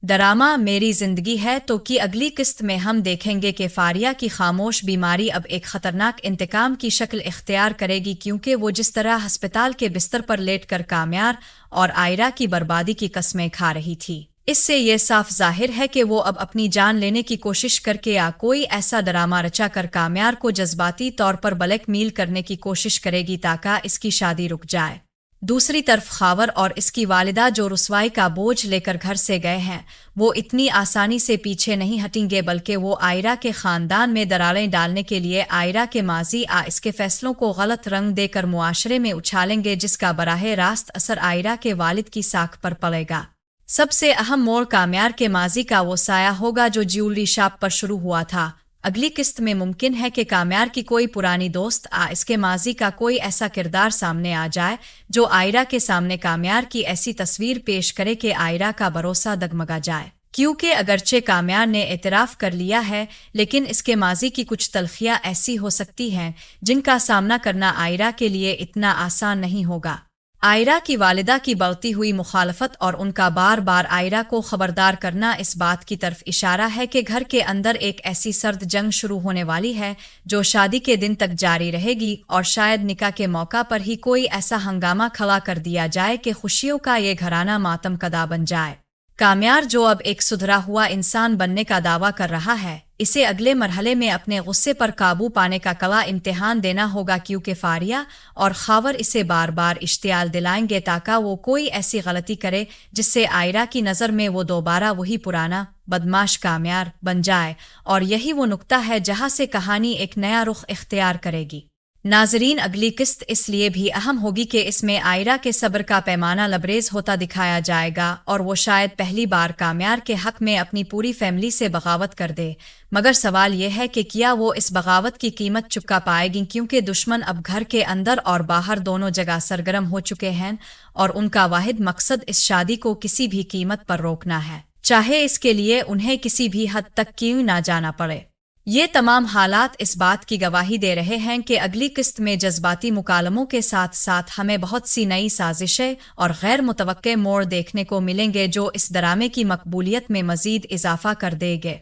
Drama मेरी जिंदगी है तो की अगली किस्त में हम देखेंगे कि फारिया की खामोश बीमारी अब एक खतरनाक इंतकाम की शक्ल इख्तियार करेगी, क्योंकि वो जिस तरह अस्पताल के बिस्तर पर लेटकर काम्यार और आयरा की बर्बादी की कस्में खा रही थी, इससे ये साफ जाहिर है कि वो अब अपनी जान लेने की कोशिश करके या कोई ऐसा ड्रामा रचा कर काम्यार को जज्बाती तौर पर ब्लैकमेल करने की कोशिश करेगी ताकि इसकी शादी रुक जाए। दूसरी तरफ खावर और इसकी वालिदा जो रुसवाई का बोझ लेकर घर से गए हैं, वो इतनी आसानी से पीछे नहीं हटेंगे, बल्कि वो आयरा के खानदान में दरारें डालने के लिए आयरा के माजी इसके फैसलों को गलत रंग देकर मुआशरे में उछालेंगे, जिसका बराह रास्त असर आयरा के वालिद की साख पर पड़ेगा। सबसे अहम मोड़ काम्यार के माजी का वो साया होगा जो ज्वेलरी शॉप पर शुरू हुआ था। अगली किस्त में मुमकिन है कि काम्यार की कोई पुरानी दोस्त इसके माजी का कोई ऐसा किरदार सामने आ जाए जो आयरा के सामने काम्यार की ऐसी तस्वीर पेश करे कि आयरा का भरोसा डगमगा जाए, क्योंकि अगरचे काम्यार ने एतराफ़ कर लिया है, लेकिन इसके माजी की कुछ तलखियां ऐसी हो सकती हैं जिनका सामना करना आयरा के लिए इतना आसान नहीं होगा। आयरा की वालिदा की बढ़ती हुई मुखालफत और उनका बार बार आयरा को खबरदार करना इस बात की तरफ इशारा है कि घर के अंदर एक ऐसी सर्द जंग शुरू होने वाली है जो शादी के दिन तक जारी रहेगी, और शायद निकाह के मौका पर ही कोई ऐसा हंगामा खड़ा कर दिया जाए कि खुशियों का ये घराना मातम कदा बन जाए। काम्यार जो अब एक सुधरा हुआ इंसान बनने का दावा कर रहा है, इसे अगले मरहले में अपने गुस्से पर काबू पाने का कड़ा इम्तिहान देना होगा, क्योंकि फारिया और खावर इसे बार बार इश्तियाल दिलाएंगे ताकि वो कोई ऐसी गलती करे जिससे आयरा की नज़र में वो दोबारा वही पुराना बदमाश काम्यार बन जाए, और यही वो नुक्ता है जहाँ से कहानी एक नया रुख इख्तियार करेगी। नाजरीन, अगली किस्त इसलिए भी अहम होगी कि इसमें आयरा के सब्र का पैमाना लबरेज होता दिखाया जाएगा, और वो शायद पहली बार काम्यार के हक में अपनी पूरी फैमिली से बगावत कर दे। मगर सवाल यह है कि क्या वो इस बगावत की कीमत चुका पाएगी, क्योंकि दुश्मन अब घर के अंदर और बाहर दोनों जगह सरगर्म हो चुके हैं, और उनका वाहिद मकसद इस शादी को किसी भी कीमत पर रोकना है, चाहे इसके लिए उन्हें किसी भी हद तक क्यों ना जाना पड़े। ये तमाम हालात इस बात की गवाही दे रहे हैं कि अगली किस्त में जज्बाती मुकालमों के साथ साथ हमें बहुत सी नई साजिशें और गैर मुतवक्के मोड़ देखने को मिलेंगे जो इस ड्रामे की मकबूलियत में मज़ीद इजाफा कर देंगे।